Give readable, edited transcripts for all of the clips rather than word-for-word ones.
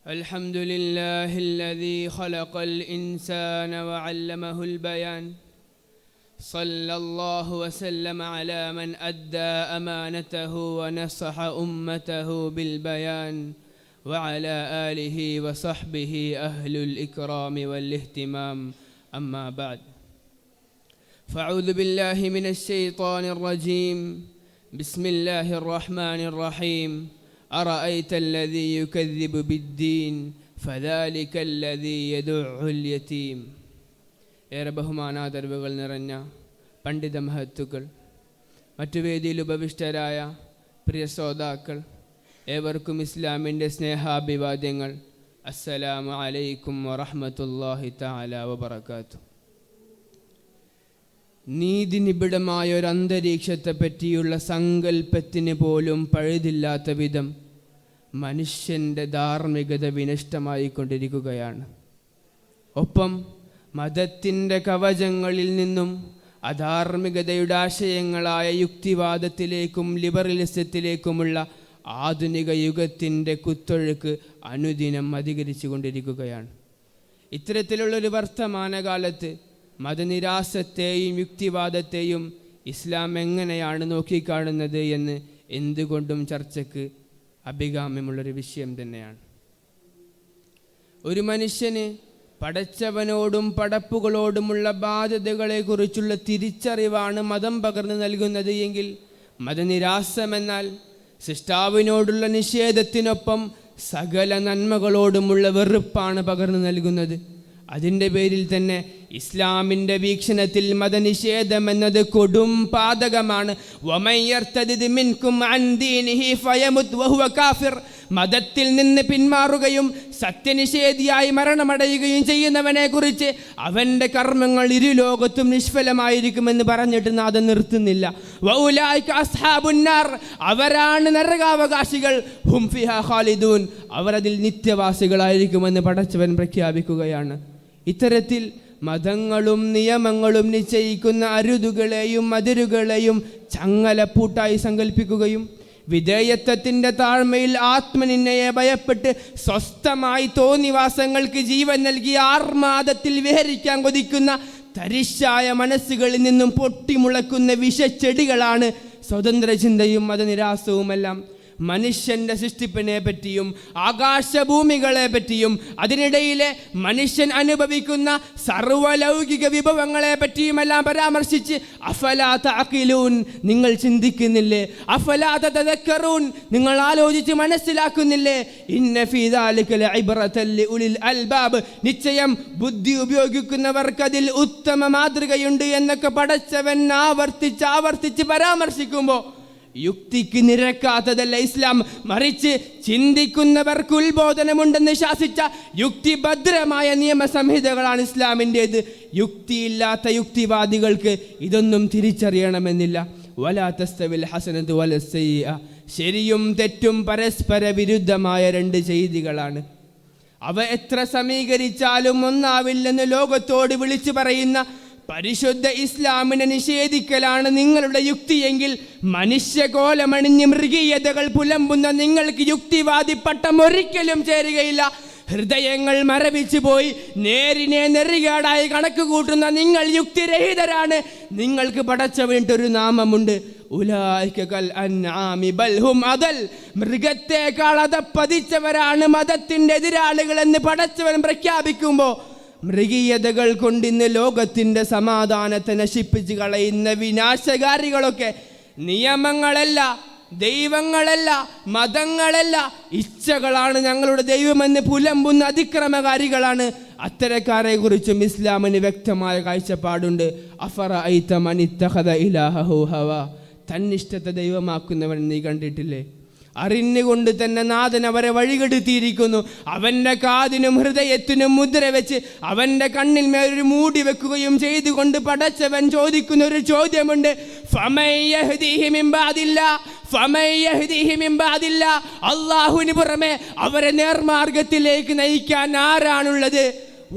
الحمد لله الذي خلق الإنسان وعلمه البيان صلى الله وسلم على من أدى أمانته ونصح أمته بالبيان وعلى آله وصحبه أهل الإكرام والاهتمام أما بعد فأعوذ بالله من الشيطان الرجيم بسم الله الرحمن الرحيم أرأيت الذي يكذب بالدين فذلك الذي يدع اليتيم. ഏറെ ബഹുമാനാദരവുകൾ നിറഞ്ഞ പണ്ഡിത മഹത്തുക്കൾ, മറ്റു വേദിയിൽ ഉപവിഷ്ടരായ പ്രിയ ശ്രോതാക്കൾ, ഏവർക്കും ഇസ്ലാമിൻ്റെ സ്നേഹാഭിവാദ്യങ്ങൾ. അസ്സലാമു അലൈക്കും വറഹ്മത്തുള്ളാഹി തആല വബറകാതുഹു. നീതിനിബിഡമായ ഒരു അന്തരീക്ഷത്തെ പറ്റിയുള്ള സങ്കല്പത്തിന് പോലും പഴുതില്ലാത്ത വിധം മനുഷ്യൻ്റെ ധാർമ്മികത വിനഷ്ടമായിക്കൊണ്ടിരിക്കുകയാണ്. ഒപ്പം മതത്തിൻ്റെ കവചങ്ങളിൽ നിന്നും അധാർമികതയുടെ ആശയങ്ങളായ യുക്തിവാദത്തിലേക്കും ലിബറലിസത്തിലേക്കുമുള്ള ആധുനിക യുഗത്തിൻ്റെ കുത്തൊഴുക്ക് അനുദിനം അധികരിച്ചു കൊണ്ടിരിക്കുകയാണ്. ഇത്തരത്തിലുള്ളൊരു വർത്തമാനകാലത്ത് മതനിരാസത്തെയും യുക്തിവാദത്തെയും ഇസ്ലാം എങ്ങനെയാണ് നോക്കിക്കാണുന്നത് എന്ന് എന്തുകൊണ്ടും ചർച്ചയ്ക്ക് അഭികാമ്യമുള്ളൊരു വിഷയം തന്നെയാണ്. ഒരു മനുഷ്യന് പടച്ചവനോടും പടപ്പുകളോടുമുള്ള ബാധ്യതകളെക്കുറിച്ചുള്ള തിരിച്ചറിവാണ് മതം പകർന്നു നൽകുന്നത് എങ്കിൽ മതനിരാസമെന്നാൽ സൃഷ്ടാവിനോടുള്ള നിഷേധത്തിനൊപ്പം സകല നന്മകളോടുമുള്ള വെറുപ്പാണ് പകർന്നു നൽകുന്നത്. അതിൻ്റെ പേരിൽ തന്നെ ഇസ്ലാമിൻ്റെ വീക്ഷണത്തിൽ മതനിഷേധം എന്നത് കൊടും പാതകമാണ്. മതത്തിൽ നിന്ന് പിന്മാറുകയും സത്യനിഷേധിയായി മരണമടയുകയും ചെയ്യുന്നവനെ കുറിച്ച് അവൻ്റെ കർമ്മങ്ങൾ ഇരുലോകത്തും നിഷ്ഫലമായിരിക്കുമെന്ന് പറഞ്ഞിട്ട് നാഥൻ നിർത്തുന്നില്ല. അവരാണ് നരകാവകാശികൾ, ഹും ഫിഹാ ഖാലിദൂൻ, അവർ അതിൽ നിത്യവാസികളായിരിക്കുമെന്ന് പടച്ചവൻ പ്രഖ്യാപിക്കുകയാണ്. ഇത്തരത്തിൽ മതങ്ങളും നിയമങ്ങളും നിശ്ചയിക്കുന്ന അരുതുകളെയും അതിരുകളെയും ചങ്ങലപ്പൂട്ടായി സങ്കല്പിക്കുകയും വിധേയത്വത്തിൻ്റെ താഴ്മയിൽ ആത്മനിന്ദയെ ഭയപ്പെട്ട് സ്വസ്ഥമായി തോന്നിവാസങ്ങൾക്ക് ജീവൻ നൽകി ആർമാദത്തിൽ വിഹരിക്കാൻ കൊതിക്കുന്ന തരിശായ മനസ്സുകളിൽ നിന്നും പൊട്ടിമുളക്കുന്ന വിഷച്ചെടികളാണ് സ്വതന്ത്ര ചിന്തയും മതനിരാസവുമെല്ലാം. മനുഷ്യൻ്റെ സൃഷ്ടിപ്പിനെ പറ്റിയും ആകാശഭൂമികളെ പറ്റിയും അതിനിടയിലെ മനുഷ്യൻ അനുഭവിക്കുന്ന സർവ്വലൗകിക വിഭവങ്ങളെ പറ്റിയുമെല്ലാം പരാമർശിച്ച് അഫലാ തഅഖിലൂൻ, നിങ്ങൾ ചിന്തിക്കുന്നില്ലേ? അഫലാ തതദക്കറൂൻ, നിങ്ങൾ ആലോചിച്ച് മനസ്സിലാക്കുന്നില്ലേ? ഇന്ന ഫീ ദാലിക ലഇബ്റതൻ ലിഉലിൽ അൽബാബ്, നിശ്ചയം ബുദ്ധി ഉപയോഗിക്കുന്നവർക്കതിൽ ഉത്തമ മാതൃകയുണ്ട് എന്നൊക്കെ പടച്ചവൻ ആവർത്തിച്ച് പരാമർശിക്കുമ്പോൾ യുക്തിക്ക് നിരക്കാത്തതല്ല ഇസ്ലാം, മറിച്ച് ചിന്തിക്കുന്നവർക്ക് ഉത്ബോധനമുണ്ടെന്ന് ശാസിച്ച യുക്തിഭദ്രമായ നിയമസംഹിതകളാണ് ഇസ്ലാമിൻ്റേത്. യുക്തിയില്ലാത്ത യുക്തിവാദികൾക്ക് ഇതൊന്നും തിരിച്ചറിയണമെന്നില്ല. വലാ തസ്തവിൽ ഹസനതു വലസ്സയ്യിഅ, ശരിയും തെറ്റും പരസ്പര വിരുദ്ധമായ രണ്ട് ചെയ്തികളാണ്. അവ എത്ര സമീകരിച്ചാലും ഒന്നാവില്ലെന്ന് ലോകത്തോട് വിളിച്ചു പറയുന്ന പരിശുദ്ധ ഇസ്ലാമിനെ നിഷേധിക്കലാണ് നിങ്ങളുടെ യുക്തിയെങ്കിൽ മനുഷ്യകോലമണിഞ്ഞ് മൃഗീയതകൾ പുലമ്പുന്ന നിങ്ങൾക്ക് യുക്തിവാദി പട്ടം ഒരിക്കലും ചേരുകയില്ല. ഹൃദയങ്ങൾ മരവിച്ചു പോയി നേരിനെ നെറികേടായി കണക്ക് കൂട്ടുന്ന നിങ്ങൾ യുക്തിരഹിതരാണ്. നിങ്ങൾക്ക് പടച്ചവനൊരു നാമമുണ്ട്, ഉലൈക കൽ അൻആമി ബൽ ഹും അദൽ, മൃഗത്തെക്കാൾ അതപ്പതിച്ചവരാണ് മതത്തിൻ്റെ എതിരാളികൾ എന്ന് പടച്ചവൻ പ്രഖ്യാപിക്കുമ്പോൾ മൃഗീയതകൾ കൊണ്ടിന്ന് ലോകത്തിൻ്റെ സമാധാനത്തെ നശിപ്പിച്ച് കളയുന്ന വിനാശകാരികളൊക്കെ നിയമങ്ങളല്ല, ദൈവങ്ങളല്ല, മതങ്ങളല്ല, ഇച്ഛകളാണ് ഞങ്ങളുടെ ദൈവമെന്ന് പുലമ്പുന്ന അതിക്രമകാരികളാണ്. അത്തരക്കാരെ കുറിച്ചും ഇസ്ലാമിന് വ്യക്തമായ കാഴ്ചപ്പാടുണ്ട്. അഫറഅയ്ത മൻ ഇത്തഖദ ഇലാഹഹു ഹവാ, തന്നിഷ്ടത്തെ ദൈവമാക്കുന്നവൻ നീ കണ്ടിട്ടില്ലേ? അറിഞ്ഞുകൊണ്ട് തന്നെ നാഥൻ അവരെ വഴികെടുത്തിയിരിക്കുന്നു. അവൻ്റെ കാതിനും ഹൃദയത്തിനും മുദ്ര വെച്ച് അവൻ്റെ കണ്ണിൽ മേലൊരു മൂടി വെക്കുകയും ചെയ്തുകൊണ്ട് പടച്ചവൻ ചോദിക്കുന്ന ഒരു ചോദ്യമുണ്ട്, അല്ലാഹുവിന് പുറമെ അവരെ നേർമാർഗത്തിലേക്ക് നയിക്കാൻ ആരാണുള്ളത്?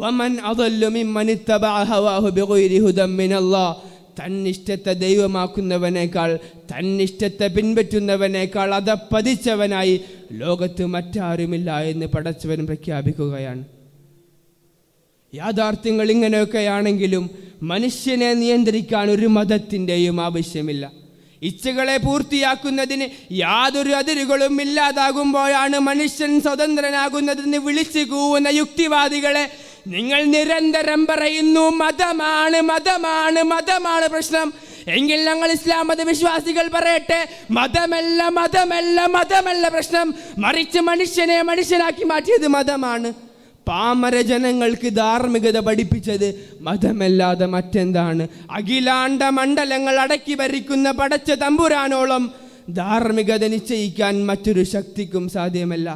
വമൻ അദല്ലു മിമ്മൻ ഇത്തബഅ ഹവാഹു ബിഗൈരി ഹുദൻ മിനല്ലാഹ്, തന്നിഷ്ടത്തെ ദൈവമാക്കുന്നവനേക്കാൾ, തന്നിഷ്ടത്തെ പിൻപറ്റുന്നവനേക്കാൾ അതപ്പതിച്ചവനായി ലോകത്ത് മറ്റാരുമില്ല എന്ന് പടച്ചവൻ പ്രഖ്യാപിക്കുകയാണ്. യാഥാർത്ഥ്യങ്ങൾ ഇങ്ങനെയൊക്കെയാണെങ്കിലും മനുഷ്യനെ നിയന്ത്രിക്കാൻ ഒരു മതത്തിൻ്റെയും ആവശ്യമില്ല. ഇച്ഛകളെ പൂർത്തിയാക്കുന്നതിന് യാതൊരു അതിരുകളും ഇല്ലാതാകുമ്പോഴാണ് മനുഷ്യൻ സ്വതന്ത്രനാകുന്നതെന്ന് വിളിച്ചു കൂവുന്ന യുക്തിവാദികളെ നിങ്ങൾ നിരന്തരം പറയുന്നു മതമാണ് മതമാണ് മതമാണ് പ്രശ്നം. എങ്കിൽ ഞങ്ങൾ ഇസ്ലാം മതവിശ്വാസികൾ പറയട്ടെ, മതമല്ല മതമല്ല മതമല്ല പ്രശ്നം, മറിച്ച് മനുഷ്യനെ മനുഷ്യനാക്കി മാറ്റിയത് മതമാണ്. പാമര ജനങ്ങൾക്ക് ധാർമ്മികത പഠിപ്പിച്ചത് മതമല്ലാതെ മറ്റെന്താണ്? അഖിലാണ്ട മണ്ഡലങ്ങൾ അടക്കി ഭരിക്കുന്ന പടച്ച തമ്പുരാനോളം ധാർമ്മികത നിശ്ചയിക്കാൻ മറ്റൊരു ശക്തിക്കും സാധ്യമല്ല.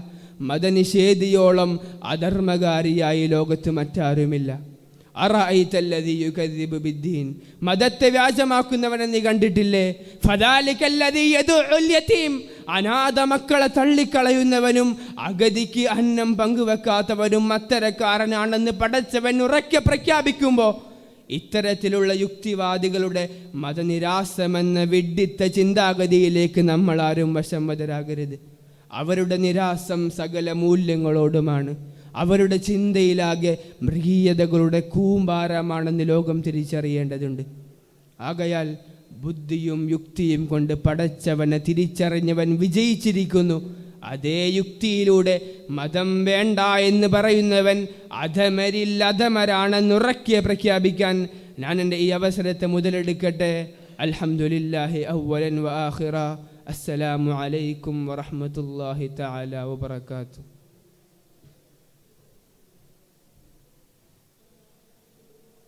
മതനിഷേധിയോളം അധർമ്മകാരിയായി ലോകത്ത് മറ്റാരുമില്ല. അറഅയ്തല്ലദീ യുകദ്ദിബു ബിദ്ദീൻ, മതത്തെ വ്യാജമാക്കുന്നവനെ നീ കണ്ടിട്ടില്ലേ? ഫദാലികല്ലദീ യദുഉൽ യതീം, അനാഥ മക്കളെ തള്ളിക്കളയുന്നവനും അഗതിക്ക് അന്നം പങ്കുവെക്കാത്തവനും അത്തരക്കാരനാണെന്ന് പടച്ചവൻ ഉറക്കെ പ്രഖ്യാപിക്കുമ്പോൾ ഇത്തരത്തിലുള്ള യുക്തിവാദികളുടെ മതനിരാസമെന്ന വിഡ്ഢിത്ത ചിന്താഗതിയിലേക്ക് നമ്മൾ ആരും വശംവദരാകരുത്. അവരുടെ നിരാസം സകല മൂല്യങ്ങളോടുമാണ്. അവരുടെ ചിന്തയിലാകെ മൃഗീയതകളുടെ കൂമ്പാരമാണെന്ന് ലോകം തിരിച്ചറിയേണ്ടതുണ്ട്. ആകയാൽ ബുദ്ധിയും യുക്തിയും കൊണ്ട് പടച്ചവനെ തിരിച്ചറിഞ്ഞവൻ വിജയിച്ചിരിക്കുന്നു. അതേ യുക്തിയിലൂടെ മതം വേണ്ട എന്ന് പറയുന്നവൻ അധമരിൽ അധമരാണെന്നുറക്കെ പ്രഖ്യാപിക്കാൻ ഞാൻ എൻ്റെ ഈ അവസരത്തെ മുതലെടുക്കട്ടെ. അൽഹംദുലില്ലാഹി അവ്വലൻ വ ആഖിറ. അസ്സലാമു അലൈക്കും വറഹ്മത്തുള്ളാഹി തആല വബറകാതുഹു.